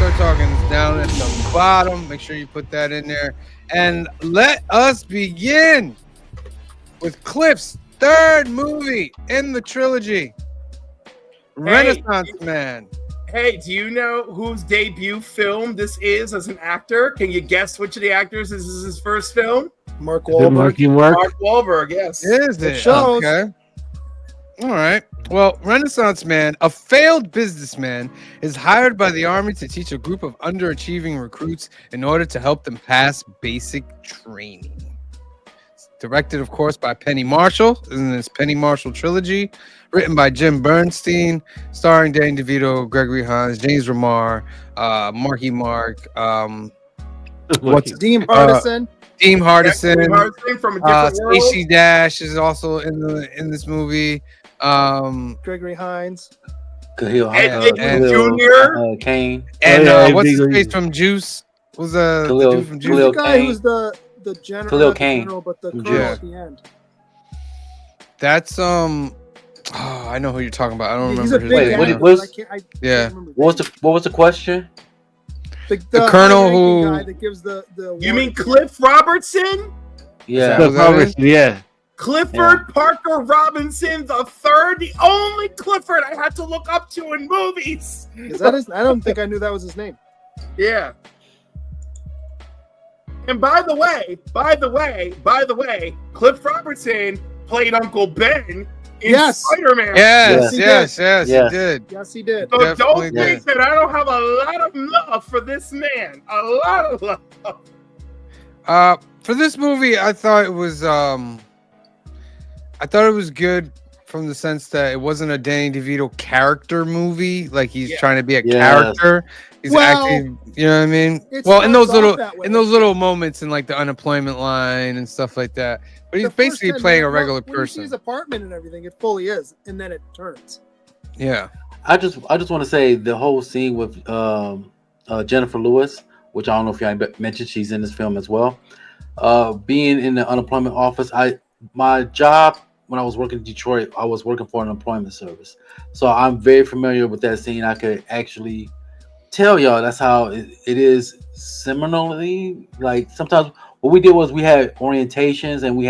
Start Talking is down at the bottom. Make sure you put that in there. And let us begin with Cliff's third movie in the trilogy, Renaissance Man. Hey, do you know whose debut film this is as an actor? Can you guess which of the actors this is his first film? Mark Wahlberg. Mark Wahlberg, yes. Is it? Shows. Okay. All right. Well, Renaissance Man, a failed businessman, is hired by the army to teach a group of underachieving recruits in order to help them pass basic training. It's directed, of course, by Penny Marshall in this Penny Marshall trilogy. Written by Jim Bernstein, starring Danny DeVito, Gregory Hines, James Remar, Marky Mark, Dean Hardison. Dean Hardison from a different world. Stacey Dash is also in this movie. Gregory Hines. And Jr. Kane. And what's his face from Juice? Was the dude from Juice? The guy who's the general, Khalil Kane. but the colonel at the end. That's oh, I know who you're talking about. I don't remember his name. name. What was the question? The colonel who guy that gives the You mean Cliff Robertson? Yeah. Cliff Robertson, yeah. Clifford Parker Robinson the third, the only Clifford I had to look up to in movies. Is that his? I don't think I knew that was his name. Yeah. And by the way, Cliff Robertson played Uncle Ben in Spider-Man. Yes, he did. Yes, he did. So Definitely don't think that I don't have a lot of love for this man. A lot of love. For this movie, I thought it was good from the sense that it wasn't a Danny DeVito character movie. Like he's trying to be a character. He's acting, you know what I mean? Well, in those little moments in like the unemployment line and stuff like that. But he's basically playing a regular person. When you see his apartment and everything, it fully is, and then it turns. Yeah. I just want to say the whole scene with Jennifer Lewis, which I don't know if y'all mentioned, she's in this film as well. Being in the unemployment office, my job when I was working in Detroit, I was working for an employment service, so I'm very familiar with that scene. I could actually tell y'all that's how it is. Similarly, like sometimes what we did was we had orientations and we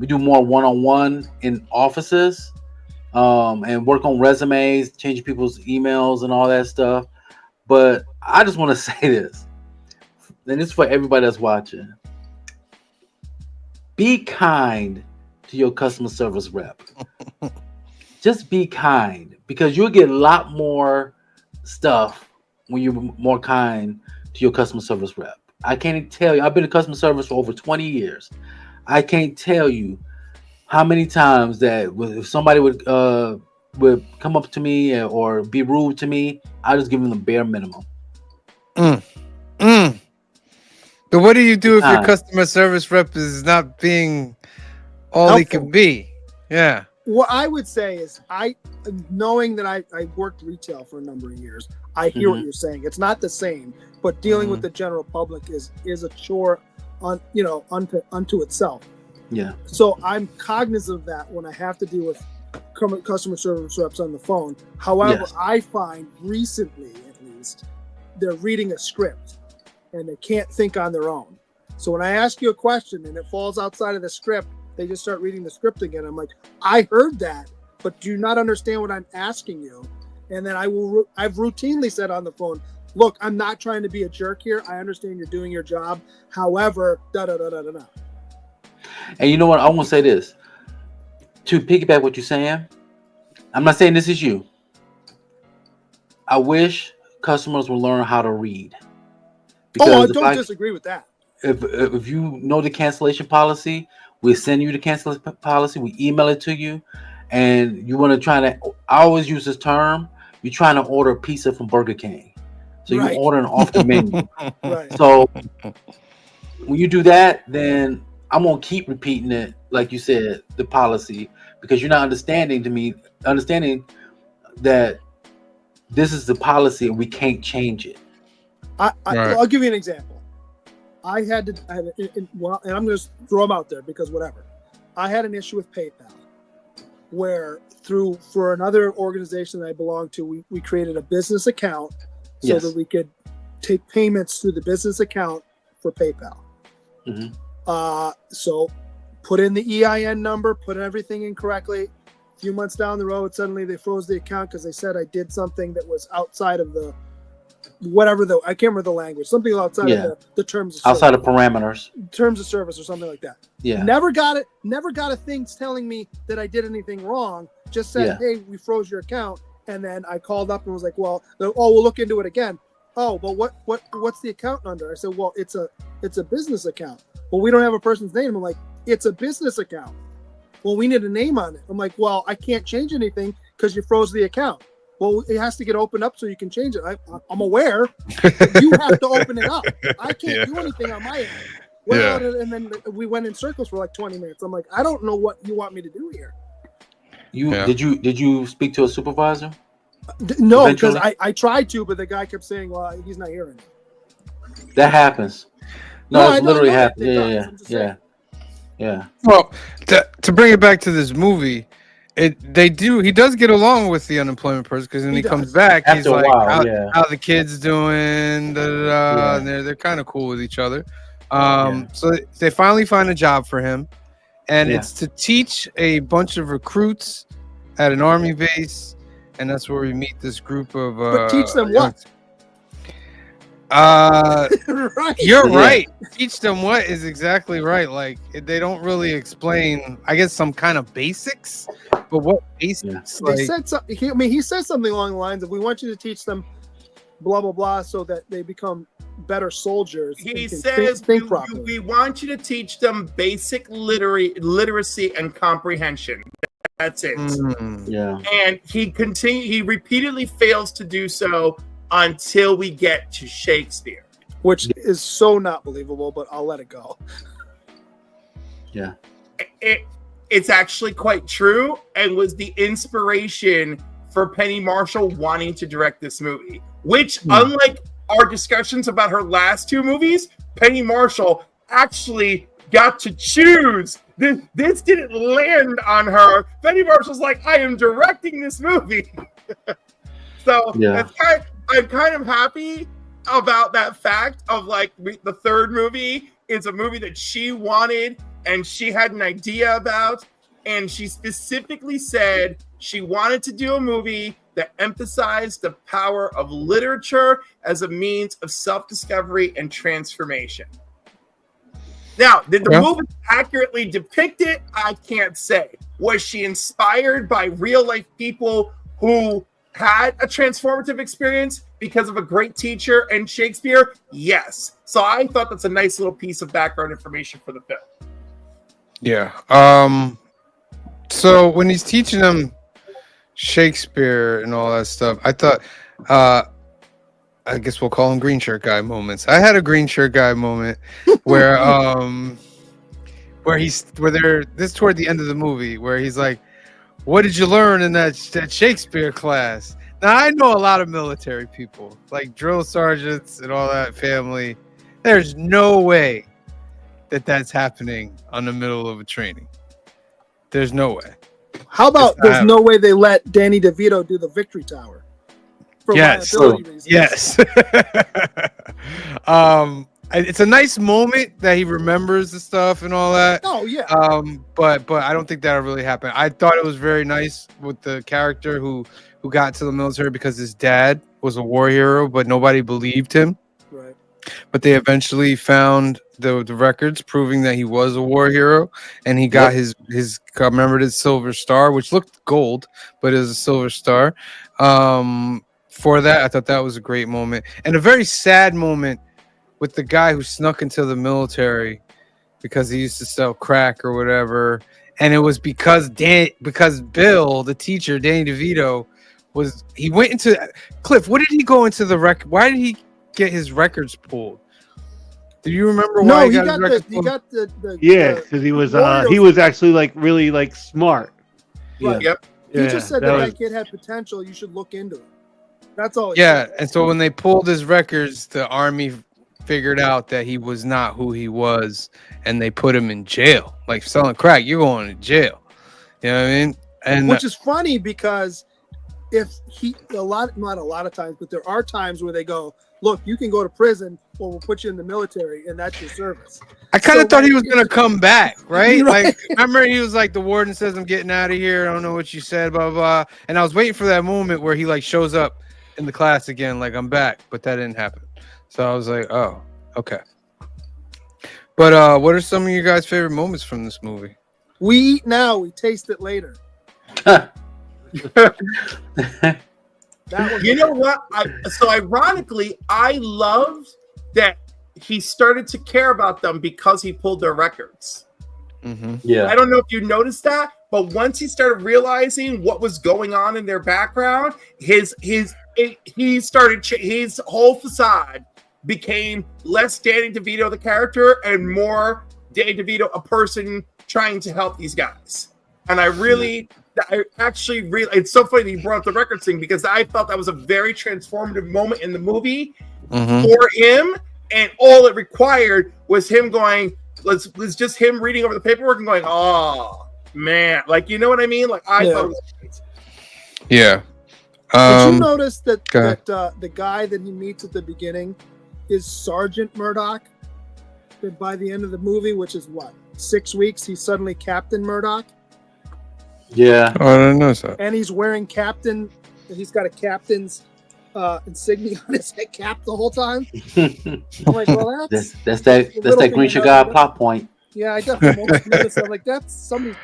do more one-on-one in offices, and work on resumes, changing people's emails and all that stuff. But I just want to say this, and this is for everybody that's watching. Be kind to your customer service rep. Just be kind, because you'll get a lot more stuff when you're more kind to your customer service rep. I can't tell you, I've been in customer service for over 20 years. I can't tell you how many times that if somebody would come up to me or be rude to me, I just give them the bare minimum. But what do you do if your customer service rep is not being all he can be? Yeah. What I would say is, knowing that I worked retail for a number of years, I hear what you're saying. It's not the same, but dealing with the general public is a chore unto itself. Yeah. So I'm cognizant of that when I have to deal with customer service reps on the phone. However, I find recently, at least, they're reading a script and they can't think on their own. So when I ask you a question and it falls outside of the script, they just start reading the script again. I'm like, I heard that, but do you not understand what I'm asking you? And then I've routinely said on the phone, look, I'm not trying to be a jerk here. I understand you're doing your job. However, da-da-da-da-da-da. And you know what? I want to say this. To piggyback what you're saying, I'm not saying this is you. I wish customers would learn how to read. I don't disagree with that. If you know the cancellation policy, we send you the cancellation policy. We email it to you. And you want to I always use this term, you're trying to order a pizza from Burger King. So you're ordering off the menu. Right. So when you do that, then I'm going to keep repeating it, like you said, the policy, because you're not understanding that this is the policy and we can't change it. I'll give you an example. And I'm going to throw them out there because whatever. I had an issue with PayPal where for another organization that I belong to, we created a business account so Yes. that we could take payments through the business account for PayPal. Mhm. So put in the EIN number, put everything in correctly. A few months down the road, suddenly they froze the account because they said I did something that was outside of the I can't remember the language, something outside of the terms of Outside service. of parameters. Terms of service or something like that. Yeah. Never got a thing telling me that I did anything wrong. Just said, hey, we froze your account. And then I called up and was like, well, we'll look into it again. Oh, but what's the account under? I said, well, it's a business account. Well, we don't have a person's name. I'm like, it's a business account. Well, we need a name on it. I'm like, well, I can't change anything because you froze the account. Well, it has to get opened up so you can change it. I'm aware. But you have to open it up. I can't do anything on my end. Well, and then we went in circles for like 20 minutes. I'm like, I don't know what you want me to do here. Did you speak to a supervisor? No, because I tried to, but the guy kept saying, well, he's not hearing it. That happens. No, it literally happens. Yeah. Well, to bring it back to this movie, he does get along with the unemployment person, because when he comes back, After he's a like, while, how the kids doing, and they're kind of cool with each other. So they finally find a job for him, and it's to teach a bunch of recruits at an army base, and that's where we meet this group of but teach them what? Right. You're right. Teach them what is exactly right. Like, they don't really explain, I guess, some kind of basics, but what basics? They said something. He says something along the lines of, "We want you to teach them, blah blah blah, so that they become better soldiers." He says, "We want you to teach them basic literacy and comprehension." That's it. Yeah. And he repeatedly fails to do so until we get to Shakespeare, which is so not believable, but I'll let it go. Yeah. It's actually quite true, and was the inspiration for Penny Marshall wanting to direct this movie, which, unlike our discussions about her last two movies, Penny Marshall actually got to choose. This didn't land on her. Penny Marshall's like, I am directing this movie. So I'm kind of happy about that fact of, like, the third movie is a movie that she wanted and she had an idea about, and she specifically said she wanted to do a movie that emphasized the power of literature as a means of self-discovery and transformation. Now, did the movie accurately depict it? I can't say. Was she inspired by real-life people who had a transformative experience because of a great teacher and Shakespeare? Yes. So I thought that's a nice little piece of background information for the film. Yeah. So when he's teaching them Shakespeare and all that stuff, I thought, I guess we'll call them green shirt guy moments. I had a green shirt guy moment where this toward the end of the movie, where he's like, what did you learn in that Shakespeare class? Now, I know a lot of military people, like drill sergeants and all that family. There's no way that's happening on the middle of a training. There's no way. How about there's no way they let Danny DeVito do the Victory Tower? Yes. Yes. It's a nice moment that he remembers the stuff and all that. Oh yeah. But I don't think that'll really happen. I thought it was very nice with the character who got to the military because his dad was a war hero, but nobody believed him. Right. But they eventually found the records proving that he was a war hero, and he got his commemorative silver star, which looked gold, but it was a silver star. For that, I thought that was a great moment, and a very sad moment with the guy who snuck into the military because he used to sell crack or whatever, and it was because Bill, the teacher, Danny DeVito, he went into Cliff. What did he go into the record? Why did he get his records pulled? Do you remember why he got his records pulled? Because he was actually like really like smart. Right. Yep. He just said that kid had potential. You should look into it. That's all. And so when they pulled his records, the army figured out that he was not who he was, and they put him in jail. Like, selling crack, you're going to jail. You know what I mean? And which is funny because if he not a lot of times, but there are times where they go, look, you can go to prison or we'll put you in the military and that's your service. I kind of So, thought he like, was gonna come back, right? Right. Like, remember he was like, the warden says I'm getting out of here. I don't know what you said, blah blah. And I was waiting for that moment where he like shows up in the class again, like I'm back, but that didn't happen. So I was like, oh, okay. But what are some of you guys' favorite moments from this movie? We eat now, we taste it later. That was You know what? So ironically, I loved that he started to care about them because he pulled their records. Mm-hmm. Yeah. I don't know if you noticed that, but once he started realizing what was going on in their background, his whole facade became less Danny DeVito the character and more Danny DeVito a person trying to help these guys. And it's so funny that you brought up the record thing because I felt that was a very transformative moment in the movie for him, and all it required was him going, was just him reading over the paperwork and going, oh man, like, you know what I mean? Like I thought it was great. Yeah. Did you notice that the guy that he meets at the beginning is Sergeant Murdoch? That by the end of the movie, which is what, 6 weeks, he's suddenly Captain Murdoch. Yeah. Oh, I didn't notice that. And he's wearing captain. He's got a captain's insignia on his head cap the whole time. I'm like, well, that's that green sugar plot point. Yeah, I definitely noticed. I'm like, that's somebody.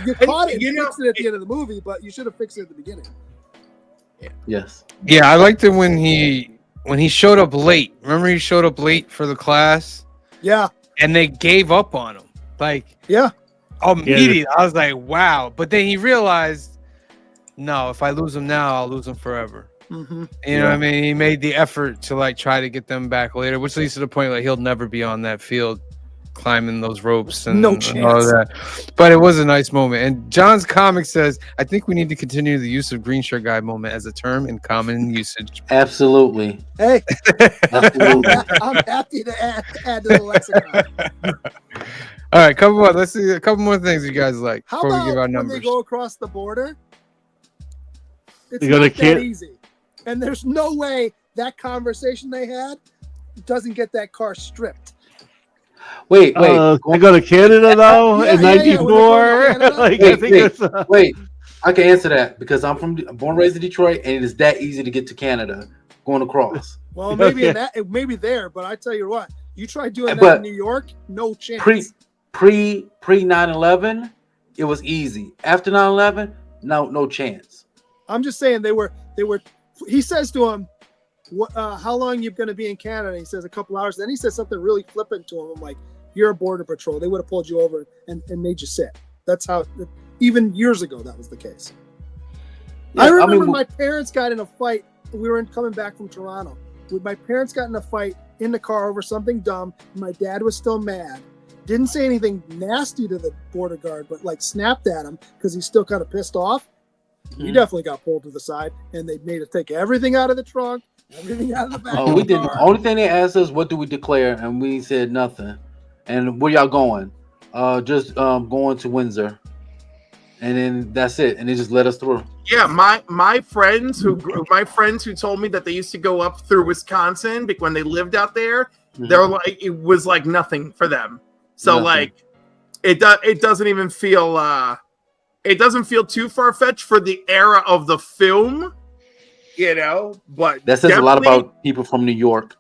You caught it. You fixed it at the end of the movie, but you should have fixed it at the beginning. Yeah. Yes. Yeah, I liked it when he showed up late. Remember, he showed up late for the class. Yeah. And they gave up on him. Like, yeah. Immediately, I was like, wow. But then he realized, no, if I lose him now, I'll lose him forever. Mm-hmm. You know what I mean? He made the effort to like try to get them back later, which leads to the point like he'll never be on that field climbing those ropes and, no and all of that. But it was a nice moment. And John's comic says, I think we need to continue the use of green shirt guy moment as a term in common usage. Absolutely. Hey, Absolutely. I'm happy to add to the lexicon. All right, couple more. Let's see a couple more things you guys like How before about we give our when numbers. they go across the border? It's You go not to that easy. And there's no way that conversation they had doesn't get that car stripped. Wait. They go to Canada though in '94. Like, I think it's wait. I can answer that because I'm born and raised in Detroit, and it is that easy to get to Canada going across. Well, maybe maybe there, but I tell you what, you try doing that in New York, no chance. Pre 9/11, it was easy. After 9/11, no chance. I'm just saying they were. He says to him, how long you going to be in Canada? And he says a couple hours. Then he says something really flippant to him. I'm like, you're a border patrol. They would have pulled you over and made you sit. That's how, even years ago, that was the case. Yeah, I remember my parents got in a fight. We were coming back from Toronto. My parents got in a fight in the car over something dumb. My dad was still mad. Didn't say anything nasty to the border guard, but like snapped at him because he's still kind of pissed off. He definitely got pulled to the side, and they made us take everything out of the trunk, everything out of the back. Oh, we didn't. The only thing they asked us, what do we declare? And we said nothing. And where y'all going? Just going to Windsor. And then that's it. And they just let us through. Yeah, my friends who told me that they used to go up through Wisconsin when they lived out there, they're like, it was like nothing for them. So like it doesn't even feel it doesn't feel too far-fetched for the era of the film, you know, but that says a lot about people from New York.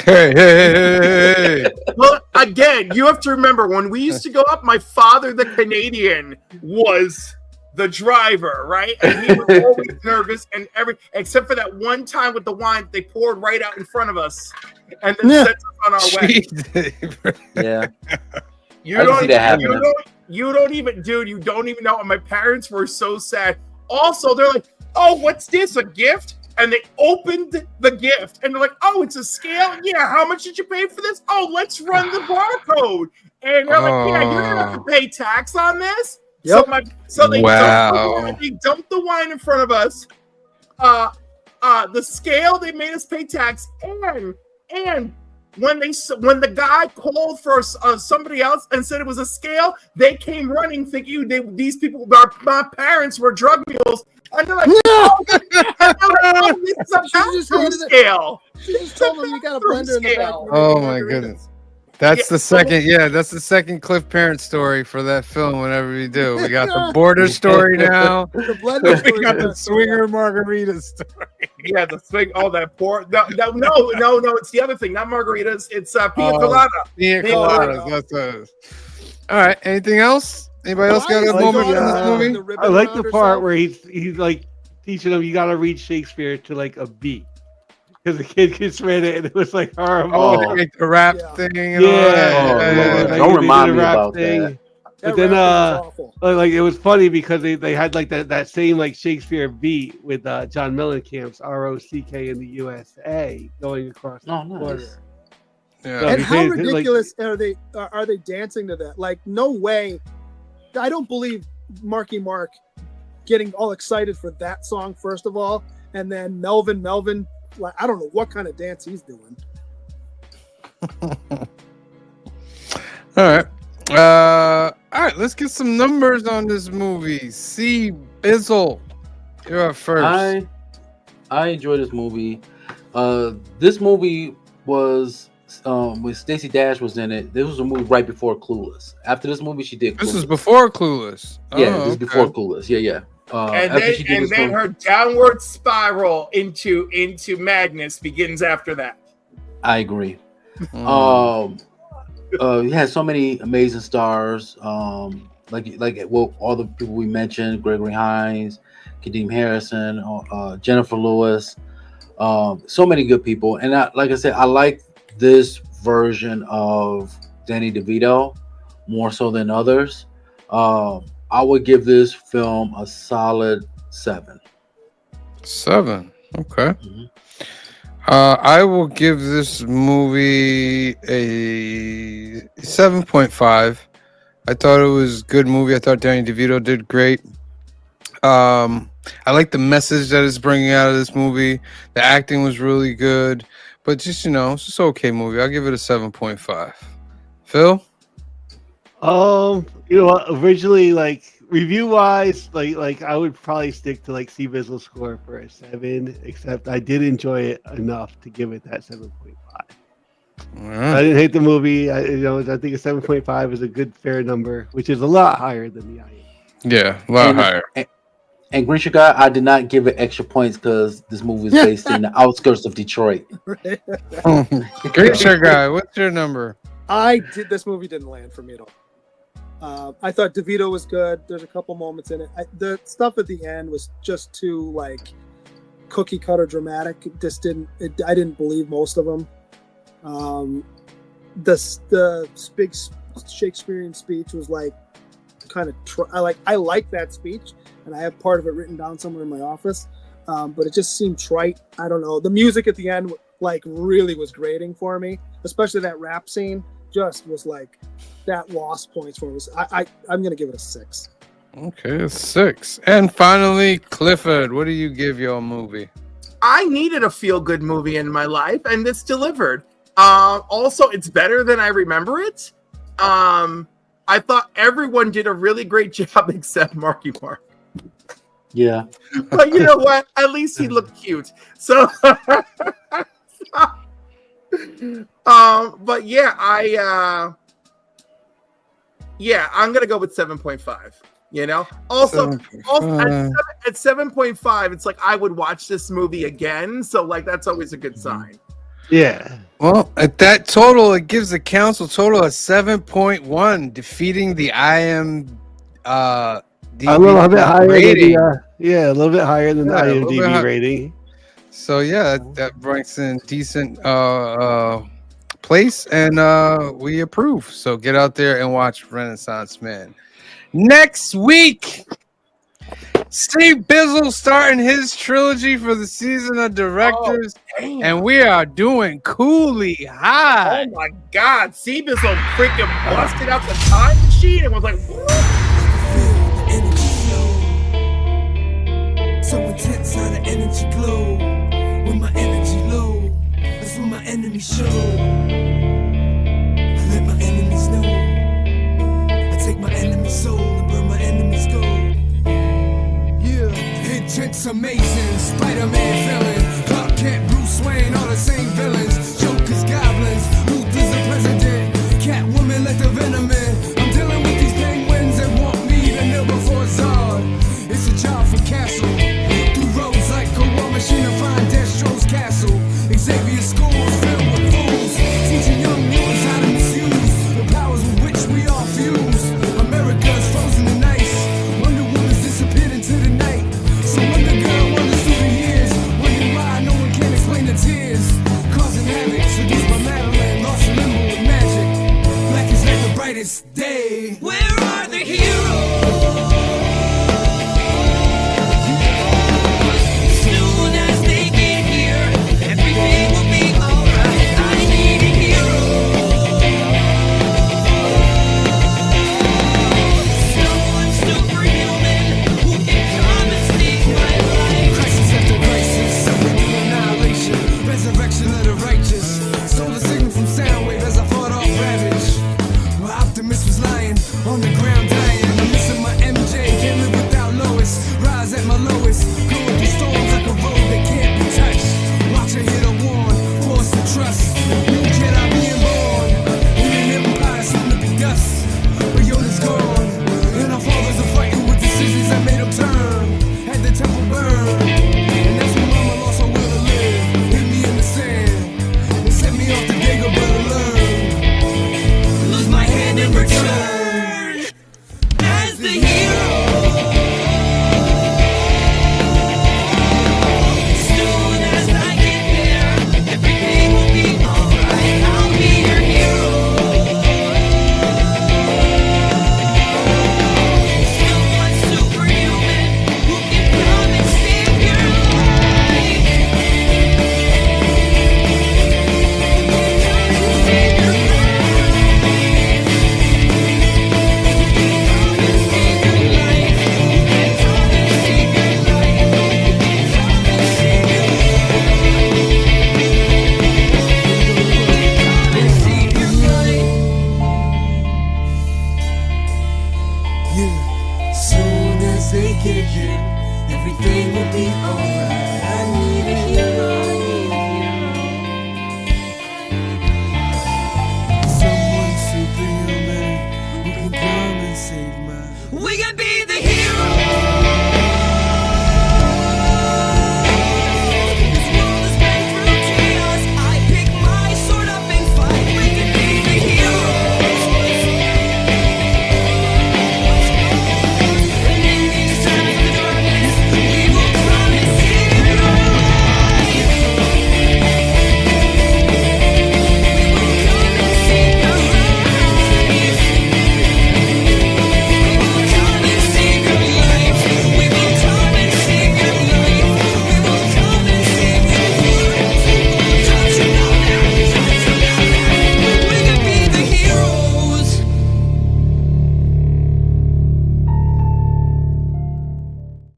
Hey. Well, again, you have to remember when we used to go up, my father, the Canadian, was the driver, right? And he was always nervous and except for that one time with the wine they poured right out in front of us and then set us on our way. Yeah. You don't even know. And my parents were so sad. Also, they're like, oh, what's this? A gift? And they opened the gift and they're like, oh, it's a scale? Yeah, how much did you pay for this? Oh, let's run the barcode. And they're like, yeah, you're gonna have to pay tax on this. Yep. So they dumped the wine in front of us. The scale, they made us pay tax, and when the guy called for somebody else and said it was a scale, they came running thinking these people, my parents were drug mules. And they're like, oh, this is a bathroom scale. She just told him you got a blender in the back. Oh my goodness. That's the second, that's the second Cliff Parent story for that film. Whenever we do, we got the border story now. The blender story. We got the swinger margarita story. Yeah, the swing. Oh, that poor. No. It's the other thing. Not margaritas. It's pina colada. Pina coladas. That's all right. Anything else? Anybody else got a moment in this movie? I like the part where he's like teaching them you got to read Shakespeare to like a beat. Because the kid just read it and it was like horrible. Oh, the rap thing. And all that. Don't remind me about that. But then, like it was funny because they had like that same like Shakespeare beat with John Mellencamp's ROCK in the USA going across the border. Yeah. So and how ridiculous are they dancing to that? Like, no way. I don't believe Marky Mark getting all excited for that song, first of all, and then Melvin, like, I don't know what kind of dance he's doing. All right, let's get some numbers on this movie. C. Bizzle, you're up first. I enjoyed this movie. This movie was when Stacey Dash was in it. This was a movie right before Clueless. After this movie, she did Clueless. This is before Clueless. This is before Clueless. Yeah. And then her downward spiral into madness begins after that. I agree. He had so many amazing stars. Like all the people we mentioned: Gregory Hines, Kadeem Harrison, Jennifer Lewis. So many good people. And like I said, I like this version of Danny DeVito more so than others. I would give this film a solid 7. 7. Okay. Mm-hmm. I will give this movie a 7.5. I thought it was a good movie. I thought Danny DeVito did great. I like the message that it's bringing out of this movie. The acting was really good. But just, it's just an okay movie. I'll give it a 7.5. Phil? Originally, like review wise, like I would probably stick to like C Bizzle's score for a 7, except I did enjoy it enough to give it that 7.5. I didn't hate the movie. I think a 7.5 is a good fair number, which is a lot higher than the IMDb. Yeah, a lot higher. And Green Sugar, I did not give it extra points because this movie is based in the outskirts of Detroit. Green Sugar, what's your number? This movie didn't land for me at all. I thought DeVito was good. There's a couple moments in it. The stuff at the end was just too like cookie cutter dramatic. I didn't believe most of them. The big Shakespearean speech was like kind of. I like that speech, and I have part of it written down somewhere in my office. But it just seemed trite. I don't know. The music at the end like really was grating for me, especially that rap scene. Just was like that lost points for me. I'm gonna give it a 6. Okay, a 6. And finally, Clifford, what do you give your movie? I needed a feel-good movie in my life, and this delivered. Also, it's better than I remember it. I thought everyone did a really great job except Marky Mark. Yeah. But you know what? At least he looked cute. So but yeah, I'm gonna go with 7.5. Also at 7.5, it's like I would watch this movie again. So like that's always a good sign. Yeah. Well, at that total, it gives the council total of 7.1, defeating the IMDb a little bit higher rating. a little bit higher than the IMDb rating. So yeah, that ranks in decent place, and we approve. So get out there and watch Renaissance Man. Next week, C Bizzle starting his trilogy for the season of directors, and we are doing Cooley High. Oh my God, C Bizzle freaking busted out the time machine and was like, what? So intense how the energy glow. When my energy low, that's when my enemy show. I let my enemies know. I take my enemy's soul and burn my enemy's gold. Yeah, intent's amazing. Spider-Man villain, Clark Kent, Bruce Wayne, all the same villains. Joker's goblins, Luther's the president. Catwoman let the venom in. I'm dealing with these penguins that want me to kneel before Zod. It's a job for Castle. Through roads like a war machine to find Destro's castle. Xavier schools filled with fools, teaching young mutants how to misuse the powers with which we all fuse. America's frozen in ice. Wonder Woman's disappeared into the night. So Wonder Girl wanders through the years, wondering why no one can explain the tears. Causing havoc, seduced by Madeline, lost in limbo with magic. Black is like the brightest day. Where are the heroes? Soon as they get here, everything will be alright. I need a hero. Someone superhuman who can come and save my life. Crisis after crisis, suffering through annihilation. Resurrection of the righteous. Stole the signal from Soundwave as I fought off Ravage. My optimist was lying on the ground.